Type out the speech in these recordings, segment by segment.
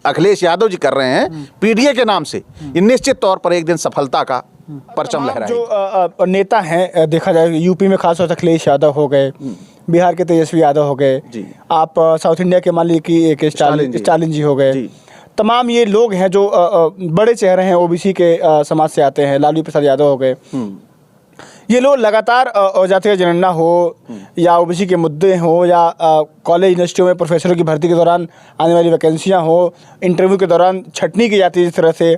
अखिलेश यादव जी कर रहे हैं पीडीए के नाम से, ये निश्चित तौर पर एक दिन सफलता का परचम लहराएगी। जो नेता हैं, देखा जाए यूपी में खासतौर से अखिलेश यादव हो गए, बिहार के तेजस्वी यादव हो गए, आप साउथ इंडिया के मान लीजिए कि एक स्टालिन जी हो गए, तमाम ये लोग हैं जो बड़े चेहरे हैं, ओबीसी के समाज से आते हैं, लालू प्रसाद यादव हो गए। ये लोग लगातार जातीय जनगणना हो या ओबीसी के मुद्दे हो या कॉलेज यूनिवर्सिटियों में प्रोफेसरों की भर्ती के दौरान आने वाली वैकेंसियां हो, इंटरव्यू के दौरान छटनी की जाती है, जिस तरह से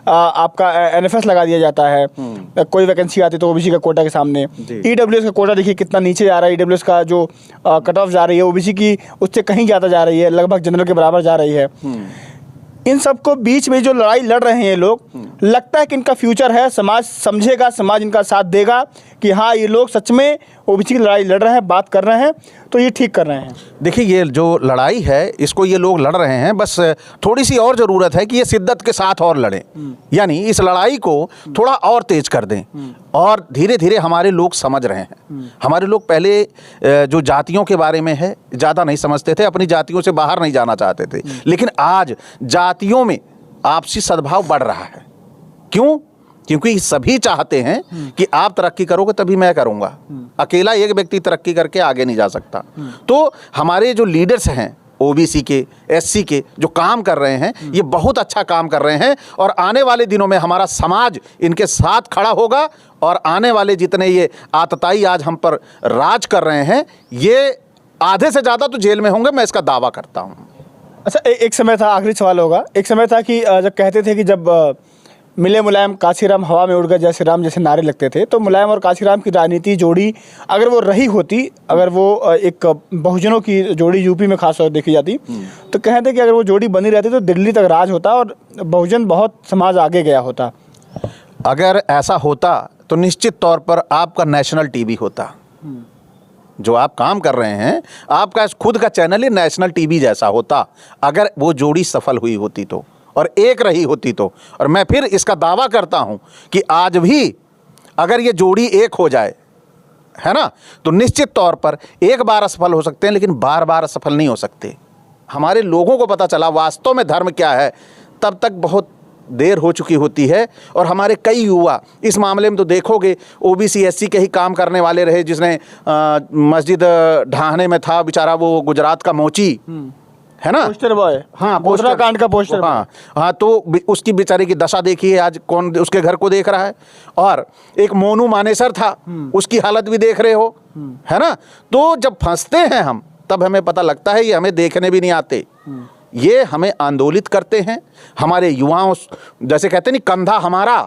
आपका एनएफएस लगा दिया जाता है, कोई वैकेंसी आती है तो ओबीसी का कोटा के सामने। ईडब्ल्यूएस का कोटा देखिए कितना नीचे जा रहा है, ईडब्ल्यूएस का जो कट ऑफ जा रही है ओबीसी की उससे कहीं ज़्यादा जा रही है, लगभग जनरल के बराबर जा रही है। इन सबको बीच में जो लड़ाई लड़ रहे हैं ये लोग, लगता है कि इनका फ्यूचर है, समाज समझेगा, समाज इनका साथ देगा कि हाँ ये लोग सच में ओबीसी की लड़ाई लड़ रहे हैं, बात कर रहे हैं, तो ये ठीक कर रहे हैं। देखिए ये जो लड़ाई है इसको ये लोग लड़ रहे हैं, बस थोड़ी सी और ज़रूरत है कि ये शिद्दत के साथ और लड़ें, यानी इस लड़ाई को थोड़ा और तेज कर दें। और धीरे धीरे हमारे लोग समझ रहे हैं। हमारे लोग पहले जो जातियों के बारे में है ज़्यादा नहीं समझते थे, अपनी जातियों से बाहर नहीं जाना चाहते थे, लेकिन आज जातियों में आपसी सद्भाव बढ़ रहा है। क्यों? क्योंकि सभी चाहते हैं कि आप तरक्की करोगे तभी मैं करूंगा, अकेला एक व्यक्ति तरक्की करके आगे नहीं जा सकता। तो हमारे जो लीडर्स हैं ओबीसी के, एससी के, जो काम कर रहे हैं ये बहुत अच्छा काम कर रहे हैं, और आने वाले दिनों में हमारा समाज इनके साथ खड़ा होगा, और आने वाले जितने ये आतताई आज हम पर राज कर रहे हैं ये आधे से ज़्यादा तो जेल में होंगे, मैं इसका दावा करता हूँ। अच्छा, एक समय था, आखिरी सवाल होगा, एक समय था कि जब कहते थे कि जब मिले मुलायम काशीराम हवा में उड़ गए जैसे राम जैसे नारे लगते थे, तो मुलायम और काशीराम की राजनीति जोड़ी अगर वो रही होती, अगर वो एक बहुजनों की जोड़ी यूपी में खास तौर देखी जाती, तो कहते कि अगर वो जोड़ी बनी रहती तो दिल्ली तक राज होता और बहुजन बहुत समाज आगे गया होता। अगर ऐसा होता तो निश्चित तौर पर आपका नेशनल टीवी होता। जो आप काम कर रहे हैं, आपका खुद का चैनल ही नेशनल टीवी जैसा होता, अगर वो जोड़ी सफल हुई होती तो, और एक रही होती तो। और मैं फिर इसका दावा करता हूं कि आज भी अगर ये जोड़ी एक हो जाए, है ना, तो निश्चित तौर पर एक बार असफल हो सकते हैं, लेकिन बार बार असफल नहीं हो सकते। हमारे लोगों को पता चला वास्तव में धर्म क्या है तब तक बहुत देर हो चुकी होती है। और हमारे कई युवा इस मामले में तो देखोगे, ओबीसी एससी के ही काम करने वाले रहे, जिसने मस्जिद ढाहने में था बेचारा वो गुजरात का मोची, है ना, पोस्टर बॉय, हाँ, पोस्टर कांड का पोस्टर, हाँ, तो उसकी बेचारे की दशा देखिए आज, कौन उसके घर को देख रहा है। और एक मोनू मानेसर था, उसकी हालत भी देख रहे हो, है ना। तो जब फंसते हैं हम तब हमें पता लगता है ये हमें देखने भी नहीं आते, ये हमें आंदोलित करते हैं। हमारे युवाओं, जैसे कहते नहीं कंधा हमारा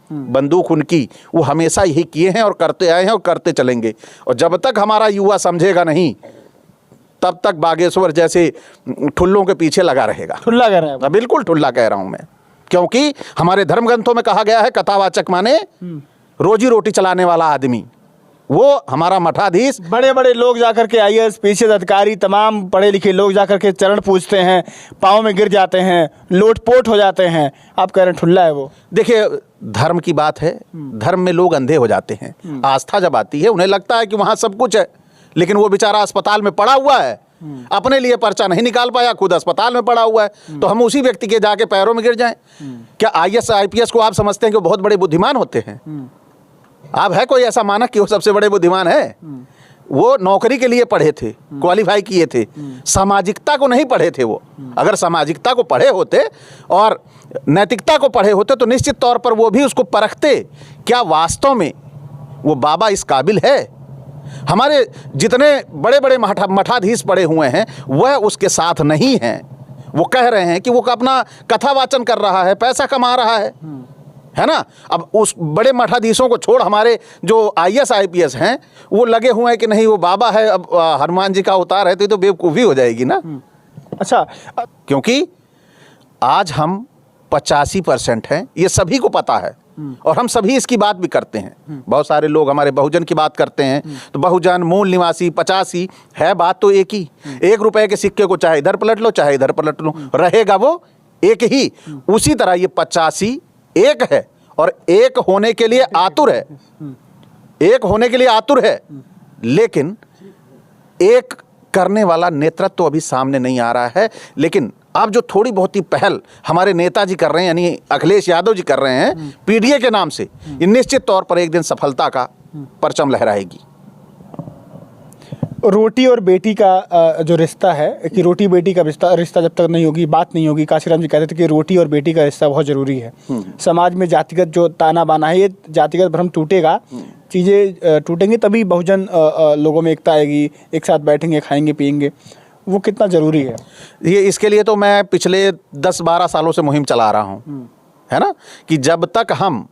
बंदूक उनकी, वो हमेशा यही किए हैं और करते आए हैं और करते चलेंगे। और जब तक हमारा युवा समझेगा नहीं तब तक बागेश्वर जैसे ठुल्लों के पीछे लगा रहेगा। ठुल्ला कह रहे हैं? बिल्कुल ठुल्ला कह रहा हूं मैं, क्योंकि हमारे धर्म ग्रंथों में कहा गया है कथावाचक माने रोजी रोटी चलाने वाला आदमी, वो हमारा मठाधीश। बड़े बड़े लोग जाकर के आईएएस पीसीएस अधिकारी, तमाम पढ़े लिखे लोग जाकर के चरण पूजते हैं, पाँव में गिर जाते हैं, लोटपोट हो जाते हैं, आप कह रहे हैं ठुल्ला है वो? देखिए धर्म की बात है, धर्म में लोग अंधे हो जाते हैं। आस्था जब आती है उन्हें लगता है कि वहाँ सब कुछ है, लेकिन वो बेचारा अस्पताल में पड़ा हुआ है, अपने लिए पर्चा नहीं निकाल पाया, खुद अस्पताल में पड़ा हुआ है, तो हम उसी व्यक्ति के जाके पैरों में गिर जाएं? क्या आईएएस आईपीएस को आप समझते हैं कि वो बहुत बड़े बुद्धिमान होते हैं? आप है कोई ऐसा मानक कि वो सबसे बड़े बुद्धिमान है? वो नौकरी के लिए पढ़े थे, क्वालिफाई किए थे, सामाजिकता को नहीं पढ़े थे। वो अगर सामाजिकता को पढ़े होते और नैतिकता को पढ़े होते तो निश्चित तौर पर वो भी उसको परखते, क्या वास्तव में वो बाबा इस काबिल है। हमारे जितने बड़े बड़े मठाधीश पड़े हुए हैं वह उसके साथ नहीं हैं। वो कह रहे हैं कि वो अपना कथावाचन कर रहा है, पैसा कमा रहा है ना। अब उस बड़े मठाधीशों को छोड़ हमारे जो आईएएस आईपीएस हैं वो लगे हुए हैं कि नहीं वो बाबा है, अब हनुमान जी का अवतार है, तो बेवकूफ़ी हो जाएगी ना। अच्छा, क्योंकि आज हम 85% हैं, ये सभी को पता है, और हम सभी इसकी बात भी करते हैं। बहुत सारे लोग हमारे बहुजन की बात करते हैं, तो बहुजन, मूल निवासी, 85 है, बात तो एक ही। 1 रुपए के सिक्के को चाहे इधर पलट लो चाहे इधर पलट लो, रहेगा वो एक ही। उसी तरह ये 85 एक है और एक होने के लिए आतुर है, एक होने के लिए आतुर है, लेकिन एक करने वाला नेतृत्व तो अभी सामने नहीं आ रहा है। लेकिन अब जो थोड़ी बहुत ही पहल हमारे नेताजी कर रहे हैं, यानी अखिलेश यादव जी कर रहे हैं पीडीए के नाम से, ये निश्चित तौर पर एक दिन सफलता का परचम लहराएगी। रोटी और बेटी का जो रिश्ता है कि रोटी बेटी का रिश्ता जब तक नहीं होगी, बात नहीं होगी, काशीराम जी कहते थे कि रोटी और बेटी का रिश्ता बहुत ज़रूरी है। समाज में जातिगत जो ताना बाना है, ये जातिगत भ्रम टूटेगा, चीज़ें टूटेंगी, तभी बहुजन लोगों में एकता आएगी, एक साथ बैठेंगे, खाएंगे पिएंगे। वो कितना ज़रूरी है ये, इसके लिए तो मैं पिछले 10-12 सालों से मुहिम चला रहा हूँ, है ना, कि जब तक हम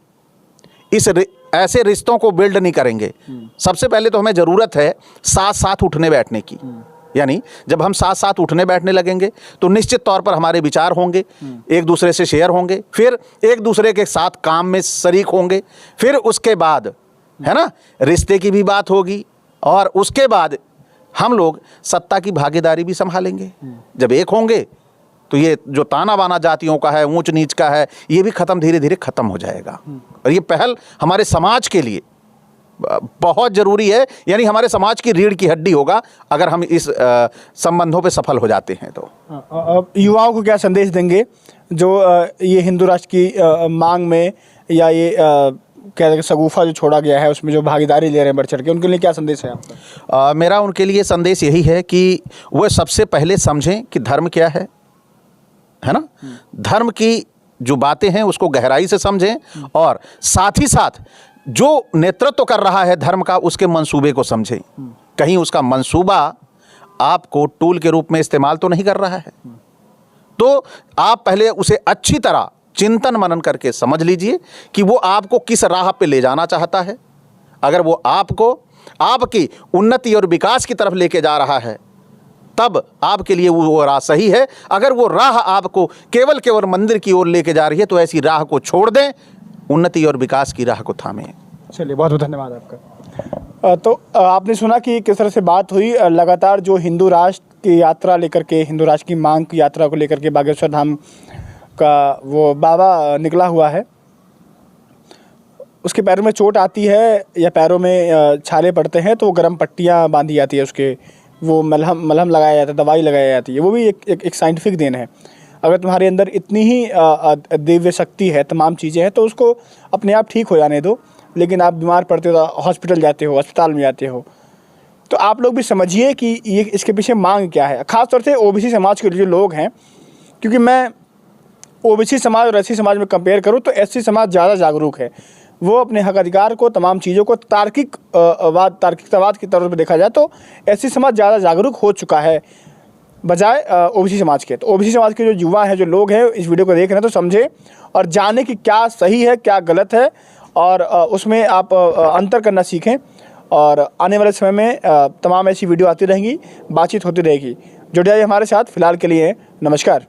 ऐसे रिश्तों को बिल्ड नहीं करेंगे, सबसे पहले तो हमें ज़रूरत है साथ साथ उठने बैठने की। यानी जब हम साथ साथ उठने बैठने लगेंगे तो निश्चित तौर पर हमारे विचार होंगे, एक दूसरे से शेयर होंगे, फिर एक दूसरे के साथ काम में शरीक होंगे, फिर उसके बाद, है ना, रिश्ते की भी बात होगी, और उसके बाद हम लोग सत्ता की भागीदारी भी संभालेंगे। जब एक होंगे तो ये जो ताना बाना जातियों का है, ऊंच नीच का है, ये भी खत्म, धीरे धीरे खत्म हो जाएगा। और ये पहल हमारे समाज के लिए बहुत ज़रूरी है, यानी हमारे समाज की रीढ़ की हड्डी होगा अगर हम इस संबंधों पे सफल हो जाते हैं। तो युवाओं को क्या संदेश देंगे जो ये हिंदू राष्ट्र की मांग में, या ये क्या शगुफा जो छोड़ा गया है उसमें जो भागीदारी ले रहे हैं बढ़ चढ़ के, उनके लिए क्या संदेश है आपका? मेरा उनके लिए संदेश यही है कि वह सबसे पहले समझें कि धर्म क्या है ना, धर्म की जो बातें हैं उसको गहराई से समझें, और साथ ही साथ जो नेतृत्व कर रहा है धर्म का, उसके मंसूबे को समझें। कहीं उसका मंसूबा आपको टूल के रूप में इस्तेमाल तो नहीं कर रहा है, तो आप पहले उसे अच्छी तरह चिंतन मनन करके समझ लीजिए कि वो आपको किस राह पे ले जाना चाहता है। अगर वो आपको आपकी उन्नति और विकास की तरफ लेके जा रहा है, तब आपके लिए वो राह सही है। अगर वो राह आपको केवल मंदिर की ओर लेके जा रही है, तो ऐसी राह को छोड़ दें, उन्नति और विकास की राह को थामें। चलिए, बहुत बहुत धन्यवाद आपका। तो आपने सुना कि किस तरह से बात हुई। लगातार जो हिंदू राष्ट्र की यात्रा लेकर के, हिंदू राष्ट्र की मांग की यात्रा को लेकर के बागेश्वर धाम का वो बाबा निकला हुआ है, उसके पैरों में चोट आती है या पैरों में छाले पड़ते हैं तो गर्म पट्टियाँ बांधी जाती है, उसके वो मलहम लगाया जाता है, दवाई लगाई जाती है। वो भी एक साइंटिफिक देन है। अगर तुम्हारे अंदर इतनी ही दिव्य शक्ति है, तमाम चीज़ें हैं, तो उसको अपने आप ठीक हो जाने दो। लेकिन आप बीमार पड़ते हो तो हॉस्पिटल जाते हो, अस्पताल में जाते हो। तो आप लोग भी समझिए कि ये इसके पीछे मांग क्या है, ख़ासतौर से ओबीसी समाज के जो लोग हैं। क्योंकि मैं ओबीसी समाज और एससी समाज में कंपेयर करूँ तो एससी समाज ज़्यादा जागरूक है। वो अपने हक अधिकार को, तमाम चीज़ों को तार्किकतावाद की तरफ देखा जाए तो एससी समाज ज़्यादा जागरूक हो चुका है बजाय ओबीसी समाज के। तो ओबीसी समाज के जो युवा हैं, जो लोग हैं, इस वीडियो को देख रहे हैं, तो समझे और जाने कि क्या सही है क्या गलत है, और उसमें आप अंतर करना सीखें। और आने वाले समय में तमाम ऐसी वीडियो आती रहेंगी, बातचीत होती रहेगी। जुड़ जाइए हमारे साथ। फिलहाल के लिए नमस्कार।